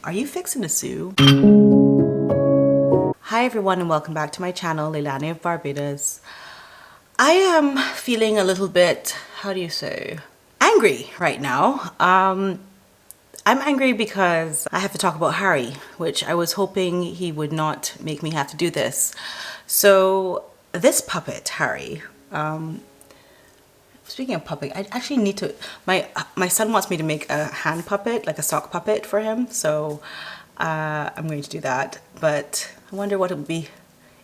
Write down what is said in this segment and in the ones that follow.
Are you fixing to sue? Hi everyone and welcome back to my channel, Leilani of Barbados. I am feeling a little bit, how do you say, angry right now. I'm angry because I have to talk about Harry, which I was hoping he would not make me have to do this. So this puppet, Harry, speaking of puppet, I actually need to, my son wants me to make a hand puppet, like a sock puppet for him. So I'm going to do that, but I wonder what it would be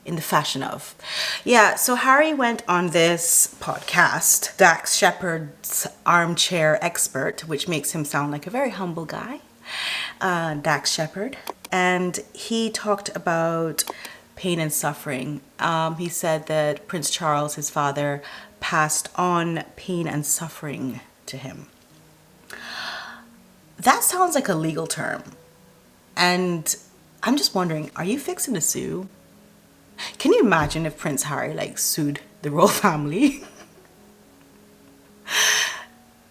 in the fashion of. Yeah, so Harry went on this podcast, Dax Shepard's Armchair Expert, which makes him sound like a very humble guy, Dax Shepard. And he talked about pain and suffering. He said that Prince Charles, his father, passed on pain and suffering to him. That sounds like a legal term. And I'm just wondering, are you fixing to sue? Can you imagine if Prince Harry sued the royal family?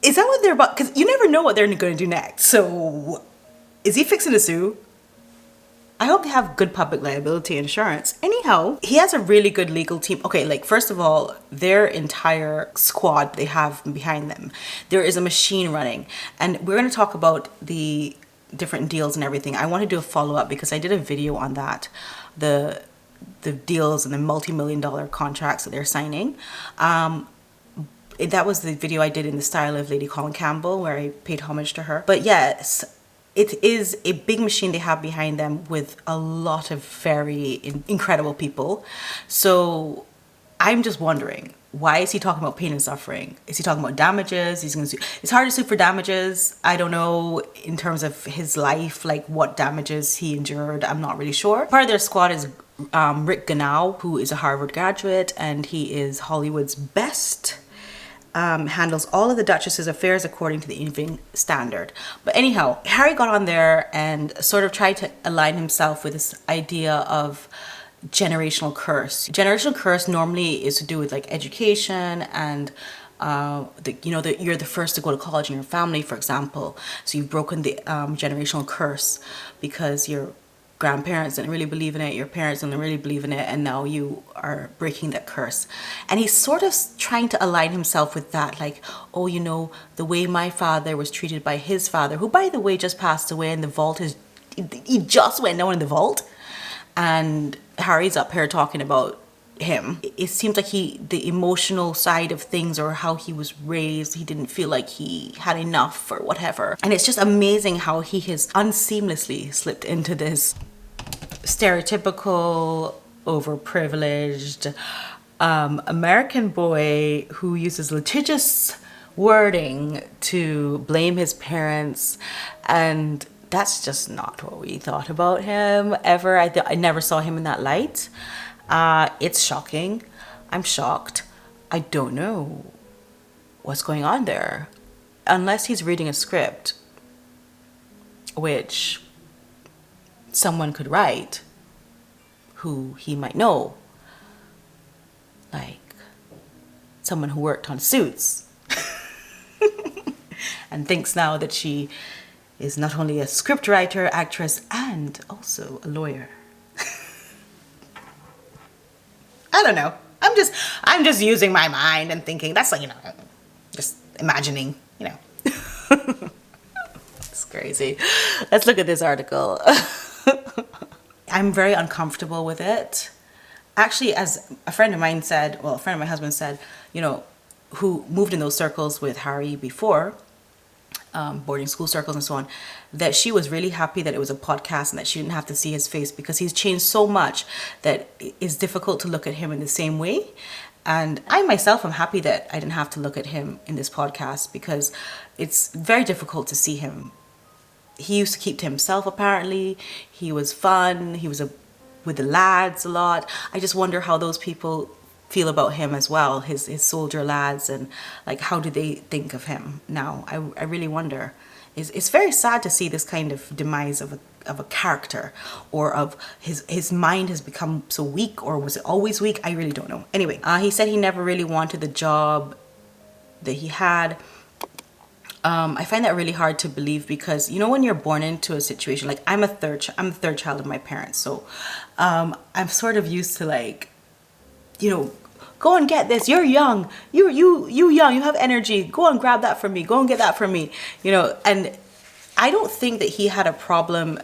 Is that what they're about? Because you never know what they're going to do next. So is he fixing to sue? I hope they have good public liability insurance. Anyhow, he has a really good legal team. Okay, first of all, their entire squad they have behind them. There is a machine running. And we're going to talk about the different deals and everything. I want to do a follow-up because I did a video on that. The deals and the multi-million-dollar contracts that they're signing. That was the video I did in the style of Lady Colin Campbell where I paid homage to her. But yes, it is a big machine they have behind them with a lot of very incredible people. So I'm just wondering, why is he talking about pain and suffering? Is he talking about damages? He's going to sue. It's hard to sue for damages. I don't know in terms of his life, what damages he endured. I'm not really sure. Part of their squad is Rick Ganow, who is a Harvard graduate, and he is Hollywood's best. Handles all of the Duchess's affairs according to the Evening Standard. But anyhow, Harry got on there and sort of tried to align himself with this idea of generational curse. Generational curse normally is to do with education and you're the first to go to college in your family, for example. So you've broken the generational curse because your grandparents didn't really believe in it, your parents didn't really believe in it, and now you are breaking that curse. And he's sort of trying to align himself with that, the way my father was treated by his father, who by the way just passed away, and the vault he just went down in the vault, and Harry's up here talking about him. It seems like the emotional side of things, or how he was raised, he didn't feel like he had enough or whatever. And it's just amazing how he has unseamlessly slipped into this stereotypical, overprivileged American boy who uses litigious wording to blame his parents, and that's just not what we thought about him ever. I never saw him in that light. It's shocking. I'm shocked. I don't know what's going on there. Unless he's reading a script, which someone could write who he might know. Someone who worked on Suits. And thinks now that she is not only a scriptwriter, actress, and also a lawyer. I don't know. I'm just using my mind and thinking. That's just imagining, It's crazy. Let's look at this article. I'm very uncomfortable with it. Actually, as a friend of my husband said, who moved in those circles with Harry before, boarding school circles and so on, that she was really happy that it was a podcast and that she didn't have to see his face, because he's changed so much that it's difficult to look at him in the same way. And I myself am happy that I didn't have to look at him in this podcast, because it's very difficult to see him. He used to keep to himself, apparently. He was fun. He was with the lads a lot. I just wonder how those people feel about him as well, his soldier lads, and how do they think of him now? I really wonder. It's very sad to see this kind of demise of a character, or of his mind has become so weak, or was it always weak? I really don't know. Anyway, he said he never really wanted the job that he had. I find that really hard to believe because, you know, when you're born into a situation, like I'm the third child of my parents. So I'm sort of used to like, you know, go and get this. You're young. You young. You have energy. Go and grab that for me. Go and get that for me. You know, and I don't think that he had a problem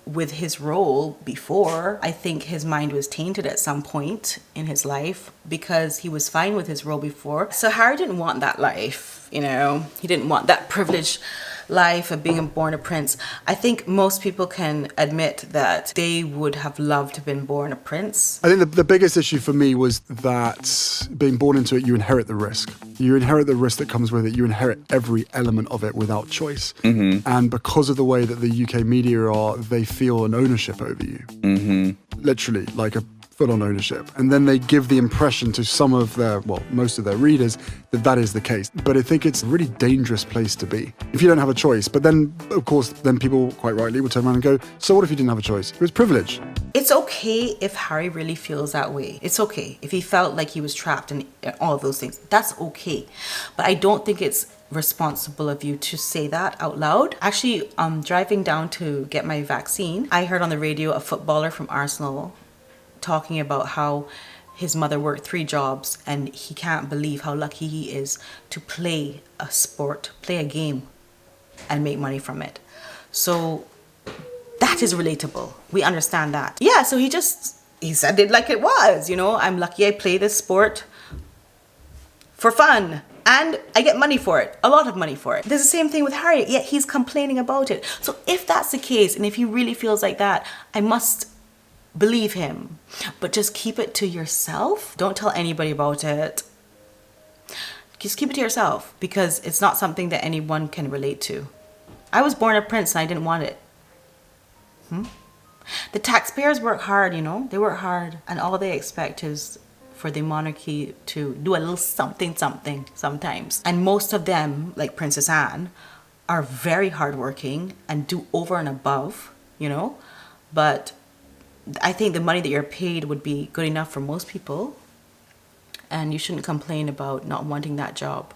with his role before. I think his mind was tainted at some point in his life because he was fine with his role before. So Harry didn't want that life, you know. He didn't want that privileged life of being born a prince. I think most people can admit that they would have loved to have been born a prince. I think the biggest issue for me was that being born into it, you inherit the risk. You inherit the risk that comes with it. You inherit every element of it without choice. And because of the way that the UK media are, they feel an ownership over you. Literally, like a full-on ownership. And then they give the impression to some of their, well, most of their readers that that is the case. But I think it's a really dangerous place to be if you don't have a choice. But then, of course, then people quite rightly will turn around and go, so what if you didn't have a choice? It was privilege. It's okay if Harry really feels that way. It's okay if he felt like he was trapped and all of those things. That's okay. But I don't think it's responsible of you to say that out loud. Actually, driving down to get my vaccine, I heard on the radio a footballer from Arsenal talking about how his mother worked 3 jobs and he can't believe how lucky he is to play a sport, play a game and make money from it. So that is relatable. We understand that. Yeah, so he said it like it was, you know, I'm lucky I play this sport for fun and I get money for it, a lot of money for it. There's the same thing with Harry, yet he's complaining about it. So if that's the case and if he really feels like that, I must believe him, but just keep it to yourself. Don't tell anybody about it. Just keep it to yourself because it's not something that anyone can relate to. I was born a prince and I didn't want it. The taxpayers work hard, you know, they work hard and all they expect is for the monarchy to do a little something sometimes. And most of them, like Princess Anne, are very hardworking and do over and above, you know, but I think the money that you're paid would be good enough for most people and you shouldn't complain about not wanting that job.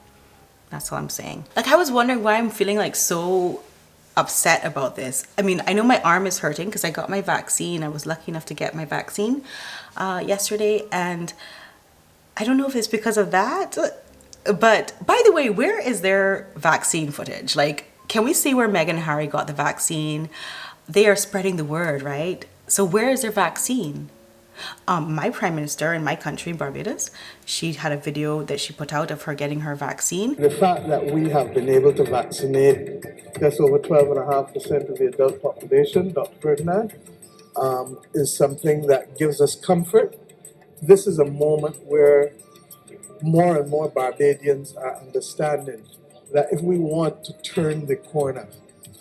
That's all I'm saying. Like, I was wondering why I'm feeling like so upset about this. I mean, I know my arm is hurting because I got my vaccine. I was lucky enough to get my vaccine yesterday and I don't know if it's because of that, but by the way, where is their vaccine footage? Like, can we see where Meghan and Harry got the vaccine? They are spreading the word, right? So where is their vaccine? My prime minister in my country, Barbados, she had a video that she put out of her getting her vaccine. The fact that we have been able to vaccinate just over 12.5% of the adult population, Dr. Ferdinand, is something that gives us comfort. This is a moment where more and more Barbadians are understanding that if we want to turn the corner,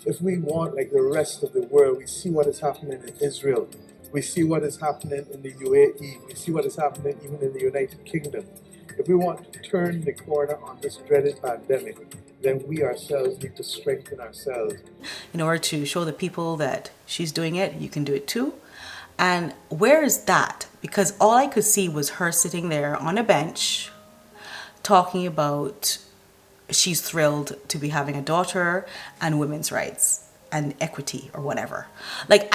if we want, like the rest of the world, we see what is happening in Israel, we see what is happening in the UAE, we see what is happening even in the United Kingdom. If we want to turn the corner on this dreaded pandemic, then we ourselves need to strengthen ourselves. In order to show the people that she's doing it, you can do it too. And where is that? Because all I could see was her sitting there on a bench talking about she's thrilled to be having a daughter and women's rights and equity or whatever. Like,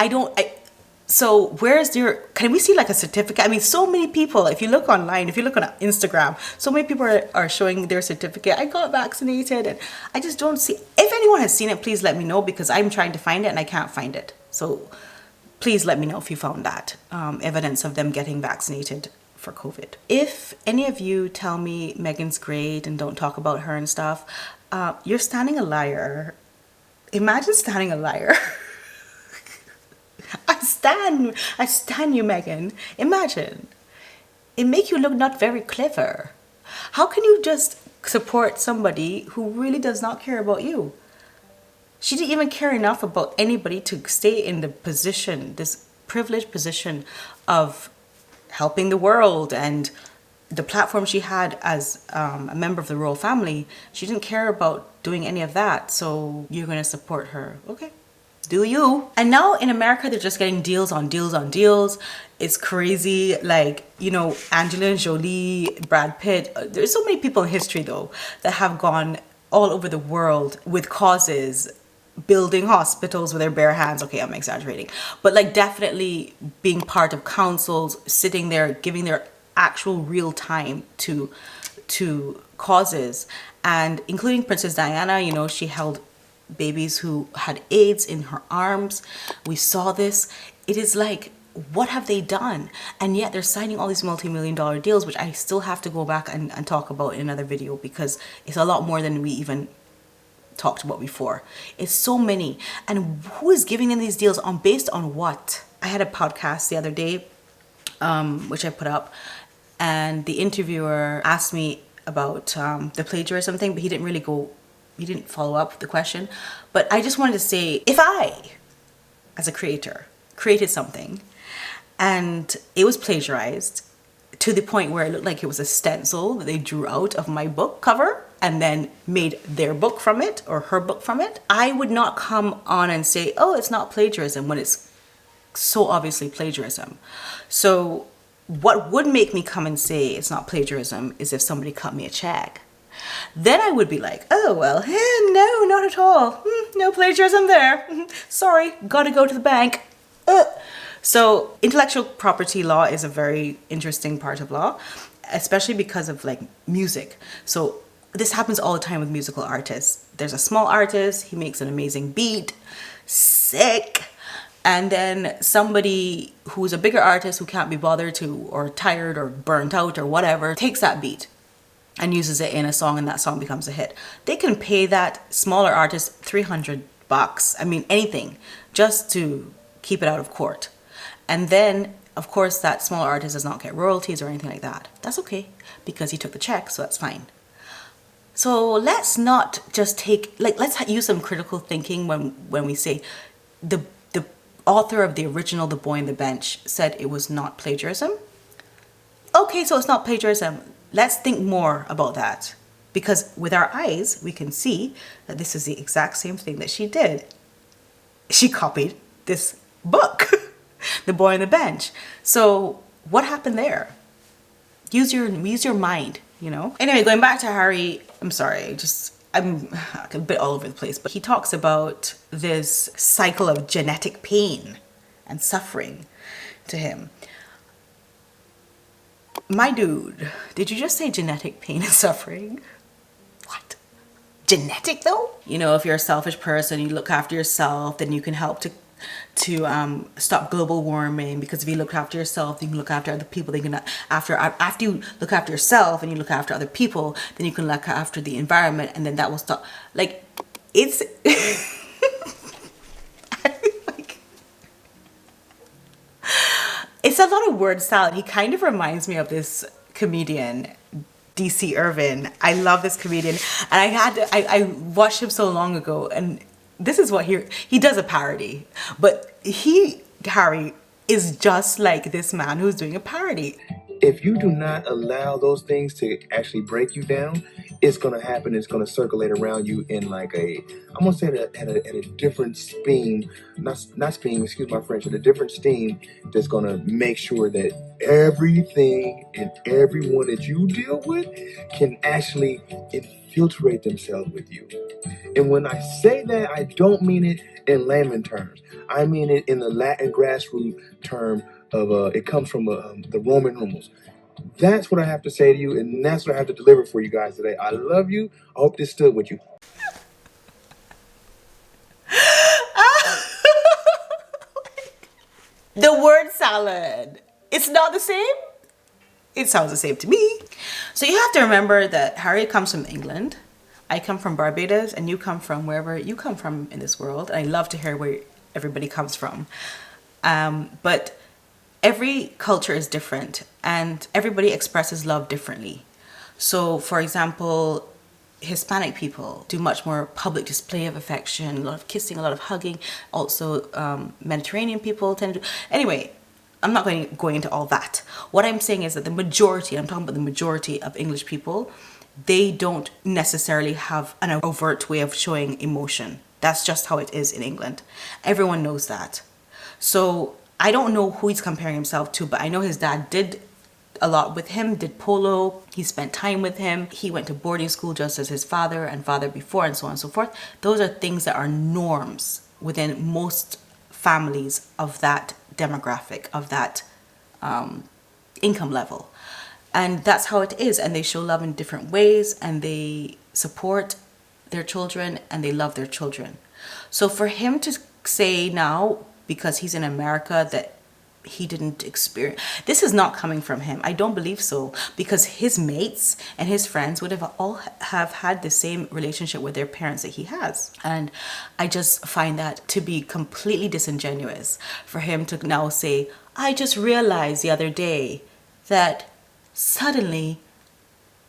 so where's your, can we see like a certificate? I mean, so many people, if you look online, if you look on Instagram, so many people are showing their certificate. I got vaccinated and I just don't see, if anyone has seen it, please let me know because I'm trying to find it and I can't find it. So please let me know if you found that evidence of them getting vaccinated for COVID. If any of you tell me Meghan's great and don't talk about her and stuff, you're standing a liar. Imagine standing a liar. I stand you, Meghan. Imagine. It make you look not very clever. How can you just support somebody who really does not care about you? She didn't even care enough about anybody to stay in the position, this privileged position of helping the world and the platform she had as a member of the royal family. She didn't care about doing any of that. So you're going to support her. Okay, do you. And now in America, they're just getting deals on deals on deals. It's crazy. Like, you know, Angelina Jolie, Brad Pitt. There's so many people in history though that have gone all over the world with causes, building hospitals with their bare hands. Okay, I'm exaggerating, but like definitely being part of councils, sitting there, giving their actual real time to causes, and including Princess Diana. You know, she held babies who had AIDS in her arms. We saw this. It is like, what have they done? And yet they're signing all these multi-million-dollar deals, which I still have to go back and talk about in another video, because it's a lot more than we even talked about before. It's so many. And who is giving them these deals on, based on what? I had a podcast the other day, which I put up, and the interviewer asked me about the plagiarism thing, but he didn't follow up with the question. But I just wanted to say, if I, as a creator, created something and it was plagiarized to the point where it looked like it was a stencil that they drew out of my book cover and then made their book from it or her book from it, I would not come on and say, oh, it's not plagiarism, when it's so obviously plagiarism. So what would make me come and say it's not plagiarism is if somebody cut me a check. Then I would be like, oh, well, no, not at all. No plagiarism there. Sorry, gotta go to the bank. So intellectual property law is a very interesting part of law, especially because of like music. So this happens all the time with musical artists. There's a small artist, he makes an amazing beat, sick. And then somebody who's a bigger artist who can't be bothered to, or tired or burnt out or whatever, takes that beat and uses it in a song, and that song becomes a hit. They can pay that smaller artist $300, I mean anything, just to keep it out of court. And then, of course, that smaller artist does not get royalties or anything like that. That's okay, because he took the check, so that's fine. So let's not just take, like, let's use some critical thinking when we say the author of the original The Boy on the Bench said it was not plagiarism. Okay, so it's not plagiarism. Let's think more about that, because with our eyes, we can see that this is the exact same thing that she did. She copied this book, The Boy on the Bench. So what happened there? Use your mind, you know? Anyway, going back to Harry, I'm sorry, I'm a bit all over the place, but he talks about this cycle of genetic pain and suffering to him. My dude, did you just say genetic pain and suffering? What? Genetic though? You know, if you're a selfish person, you look after yourself, then you can help to stop global warming, because if you look after yourself, you can look after other people. They can after you look after yourself and you look after other people, then you can look after the environment, and then that will stop. Like, it's like, it's a lot of word salad. He kind of reminds me of this comedian, DC Irvin. I love this comedian, and I watched him so long ago, and this is what he does a parody, but Harry is just like this man who's doing a parody. If you do not allow those things to actually break you down, it's going to happen. It's going to circulate around you in like I'm going to say at a different steam, not steam, excuse my French, at a different steam that's going to make sure that everything and everyone that you deal with can actually infiltrate themselves with you. And when I say that, I don't mean it in layman terms. I mean it in the Latin grassroots term of it comes from the Roman numerals. That's what I have to say to you, and that's what I have to deliver for you guys today. I love you. I hope this stood with you. The word salad. It's not the same? It sounds the same to me. So you have to remember that Harry comes from England. I come from Barbados, and you come from wherever you come from in this world. I love to hear where everybody comes from. But every culture is different, and everybody expresses love differently. So, for example, Hispanic people do much more public display of affection, a lot of kissing, a lot of hugging. Also, Mediterranean people tend to... Anyway, I'm not going into all that. What I'm saying is that the majority, I'm talking about the majority of English people, they don't necessarily have an overt way of showing emotion. That's just how it is in England. Everyone knows that. So I don't know who he's comparing himself to, but I know his dad did a lot with him, did polo, he spent time with him, he went to boarding school just as his father and father before, and so on and so forth. Those are things that are norms within most families of that demographic, of that income level. And that's how it is. And they show love in different ways, and they support their children, and they love their children. So for him to say now, because he's in America, that he didn't experience, this is not coming from him. I don't believe so, because his mates and his friends would have all have had the same relationship with their parents that he has. And I just find that to be completely disingenuous for him to now say, I just realized the other day that suddenly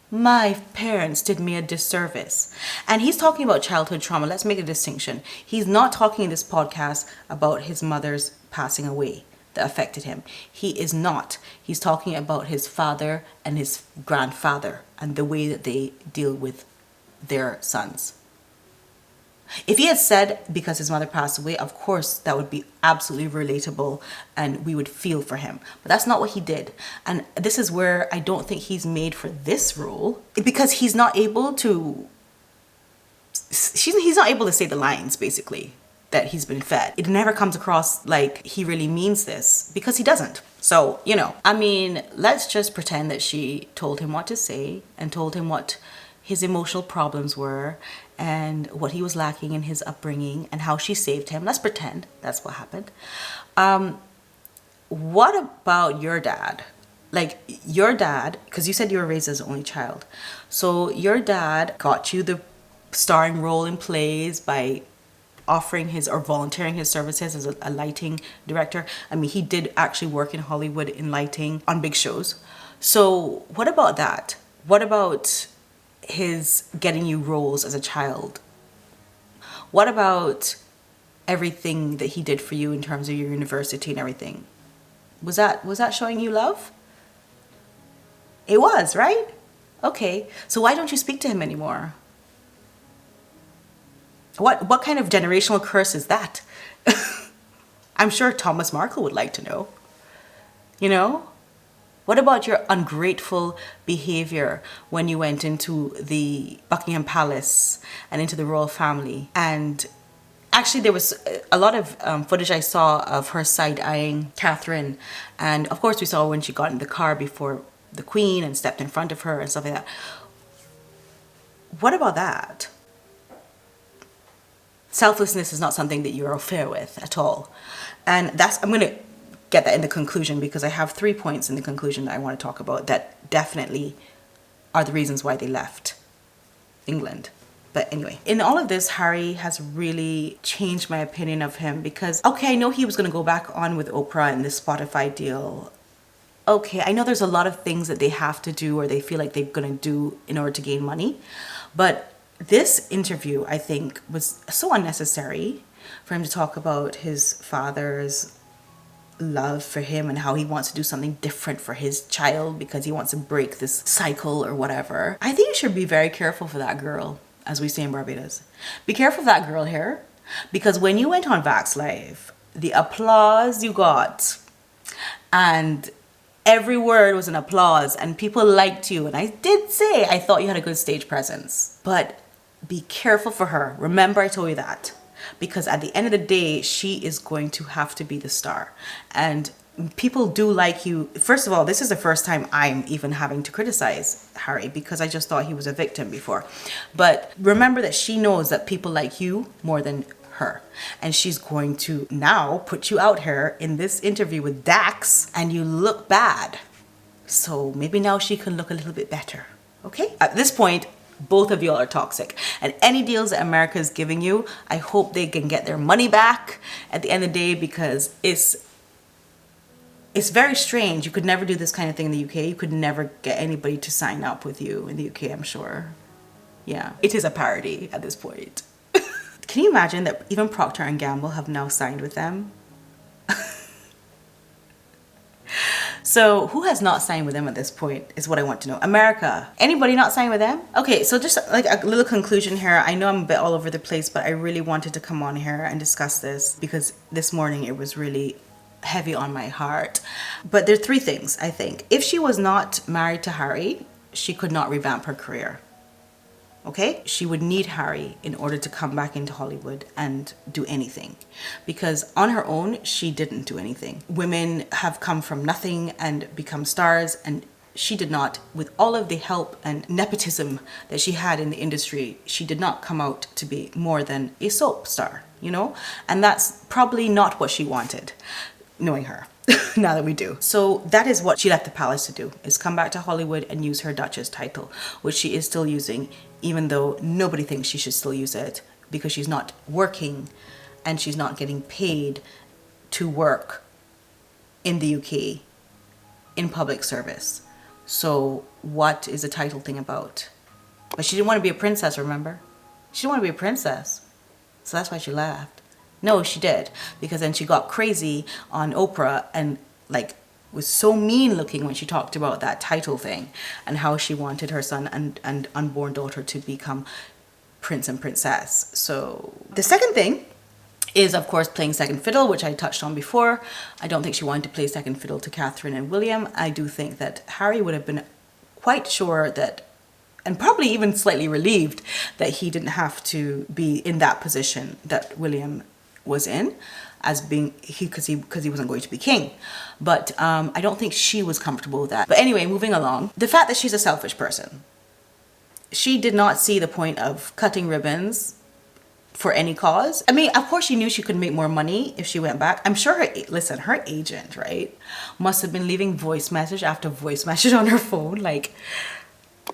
my parents did me a disservice. And he's talking about childhood trauma. Let's make a distinction. He's not talking in this podcast about his mother's passing away that affected him. He is not. He's talking about his father and his grandfather and the way that they deal with their sons. If he had said because his mother passed away, of course that would be absolutely relatable and we would feel for him. But that's not what he did. And this is where I don't think he's made for this role, because he's not able to say the lines, basically, that he's been fed. It never comes across like he really means this, because he doesn't. So, I mean, let's just pretend that she told him what to say and told him what his emotional problems were and what he was lacking in his upbringing and how she saved him. Let's pretend that's what happened. What about your dad? Like, your dad, because you said you were raised as an only child. So your dad got you the starring role in plays by offering his or volunteering his services as a lighting director. I mean, he did actually work in Hollywood in lighting on big shows. So what about that? What about his getting you roles as a child? What about everything that he did for you in terms of your university and everything? Was that showing you love? It was, right? Okay. So why don't you speak to him anymore? What kind of generational curse is that? I'm sure Thomas Markle would like to know. What about your ungrateful behavior when you went into the Buckingham Palace and into the royal family? And actually, there was a lot of footage I saw of her side-eyeing Catherine. And of course, we saw when she got in the car before the Queen and stepped in front of her and stuff like that. What about that? Selflessness is not something that you're fair with at all. And I'm going to get that in the conclusion, because I have 3 points in the conclusion that I want to talk about that definitely are the reasons why they left England. But anyway, in all of this, Harry has really changed my opinion of him, because, okay, I know he was going to go back on with Oprah in this Spotify deal. Okay, I know there's a lot of things that they have to do or they feel like they're going to do in order to gain money. But this interview, I think, was so unnecessary for him to talk about his father's love for him and how he wants to do something different for his child because he wants to break this cycle or whatever. I think you should be very careful for that girl, as we say in Barbados. Be careful of that girl here, because when you went on Vax Live, the applause you got, and every word was an applause, and people liked you. And I did say I thought you had a good stage presence, but be careful for her. Remember, I told you that. Because at the end of the day, she is going to have to be the star. And people do like you. First of all, this is the first time I'm even having to criticize Harry, because I just thought he was a victim before. But remember that she knows that people like you more than her. And she's going to now put you out here in this interview with Dax, and you look bad. So maybe now she can look a little bit better. Okay? At this point, both of y'all are toxic. And any deals that America is giving you, I hope they can get their money back at the end of the day, because it's very strange. You could never do this kind of thing in the UK. You could never get anybody to sign up with you in the UK, I'm sure. Yeah, it is a parody at this point. Can you imagine that even Procter & Gamble have now signed with them? So who has not signed with them at this point is what I want to know. America. Anybody not signed with them? Okay, so just like a little conclusion here. I know I'm a bit all over the place, but I really wanted to come on here and discuss this because this morning it was really heavy on my heart. But there are three things, I think. If she was not married to Harry, she could not revamp her career. Okay? She would need Harry in order to come back into Hollywood and do anything. Because on her own, she didn't do anything. Women have come from nothing and become stars, and she did not. With all of the help and nepotism that she had in the industry, she did not come out to be more than a soap star, you know? And that's probably not what she wanted, knowing her. Now that we do. So that is what she left the palace to do, is come back to Hollywood and use her Duchess title, which she is still using, even though nobody thinks she should still use it, because she's not working and she's not getting paid to work in the UK in public service. So what is the title thing about? But she didn't want to be a princess, remember? She didn't want to be a princess. So that's why she left. No, she did, because then she got crazy on Oprah and like was so mean looking when she talked about that title thing and how she wanted her son and unborn daughter to become prince and princess. So the second thing is, of course, playing second fiddle, which I touched on before. I don't think she wanted to play second fiddle to Catherine and William. I do think that Harry would have been quite sure that, and probably even slightly relieved, that he didn't have to be in that position that William was in, as being because he wasn't going to be king. But I don't think she was comfortable with that. But anyway, moving along, the fact that she's a selfish person, she did not see the point of cutting ribbons for any cause. I mean, of course she knew she could make more money if she went back. I'm sure her agent, right, must have been leaving voice message after voice message on her phone, like,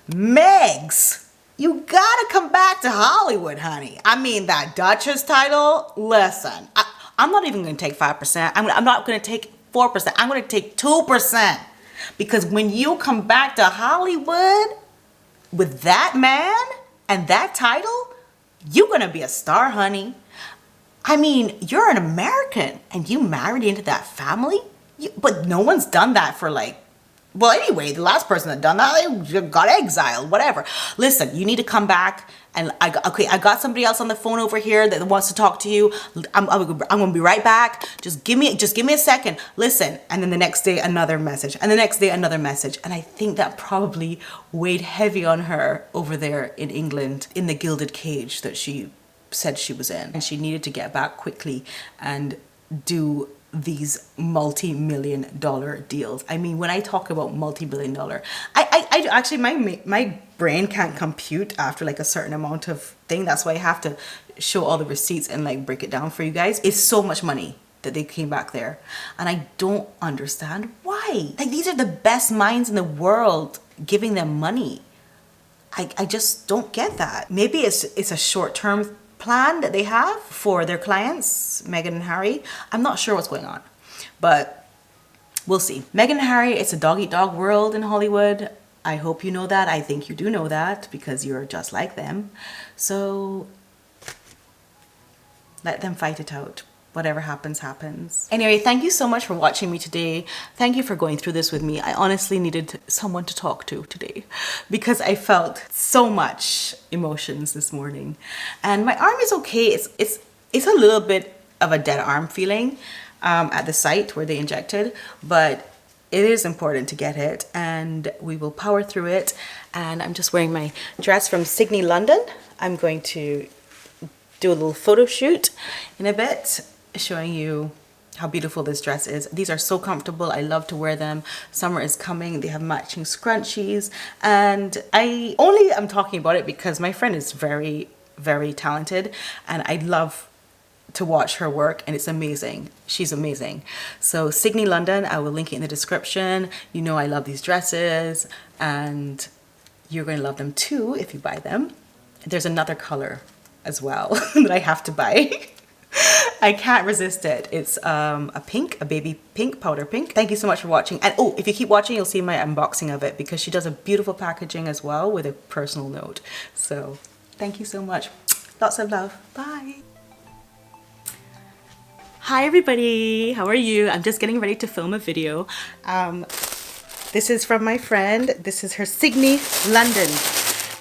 Megs, you gotta come back to Hollywood, honey. I mean, that Duchess title, listen, I'm not even gonna take 5%. I'm not gonna take 4%. I'm gonna take 2%. Because when you come back to Hollywood with that man and that title, you're gonna be a star, honey. I mean, you're an American and you married into that family, but no one's done that for like, well, anyway, the last person that done that, they got exiled, whatever. Listen, you need to come back, and I got somebody else on the phone over here that wants to talk to you. I'm gonna be right back. Just give me a second. Listen, and then the next day another message, and the next day another message, and I think that probably weighed heavy on her over there in England in the gilded cage that she said she was in, and she needed to get back quickly and do these multi-million-dollar deals. I mean, when I talk about multi-billion-dollar, I actually, my brain can't compute after like a certain amount of thing. That's why I have to show all the receipts and like break it down for you guys. It's so much money that they came back there, and I don't understand why. Like, these are the best minds in the world giving them money. I just don't get that. Maybe it's a short-term plan that they have for their clients, Meghan and Harry. I'm not sure what's going on, but we'll see. Meghan and Harry, it's a dog-eat-dog world in Hollywood. I hope you know that. I think you do know that because you're just like them. So let them fight it out. Whatever happens, happens. Anyway, thank you so much for watching me today. Thank you for going through this with me. I honestly needed someone to talk to today because I felt so much emotions this morning. And my arm is okay. It's a little bit of a dead arm feeling at the site where they injected, but it is important to get it, and we will power through it. And I'm just wearing my dress from Sydney, London. I'm going to do a little photo shoot in a bit, showing you how beautiful this dress is. These are so comfortable. I love to wear them. Summer is coming. They have matching scrunchies, and I only am talking about it because my friend is very, very talented, and I love to watch her work, and it's amazing. She's amazing. So Sydney, London, I will link it in the description. You know I love these dresses, and you're going to love them too if you buy them. There's another color as well that I have to buy. I can't resist it. It's a pink, a baby pink, powder pink. Thank you so much for watching. And oh, if you keep watching, you'll see my unboxing of it because she does a beautiful packaging as well with a personal note. So thank you so much. Lots of love. Bye. Hi everybody, how are you? I'm just getting ready to film a video. This is from my friend. This is her Sydney, London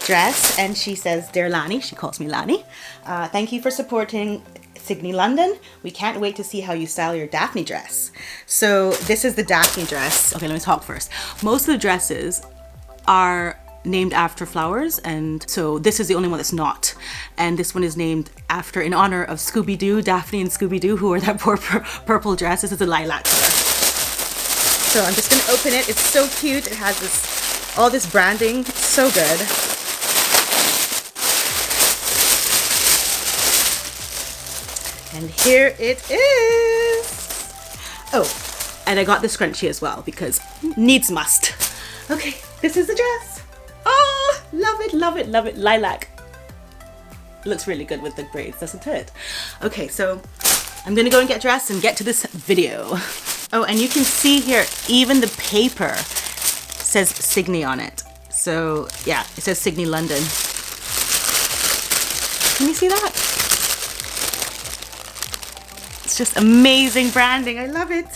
dress, and she says, "Dear Lani," she calls me Lani. Thank you for supporting. Sydney, London. We can't wait to see how you style your Daphne dress. So this is the Daphne dress. Okay, let me talk first. Most of the dresses are named after flowers, and so this is the only one that's not. And this one is named after, in honor of Scooby-Doo, Daphne and Scooby-Doo, who wore that poor purple dress. This is a lilac color. So I'm just gonna open it. It's so cute. It has this, all this branding. It's so good. And here it is. Oh, and I got the scrunchie as well because needs must. Okay, this is the dress. Oh, love it, love it, love it. Lilac. Looks really good with the braids, doesn't it? Okay, so I'm gonna go and get dressed and get to this video. Oh, and you can see here, even the paper says Sydney on it. So yeah, it says Sydney, London. Can you see that? It's just amazing branding. I love it.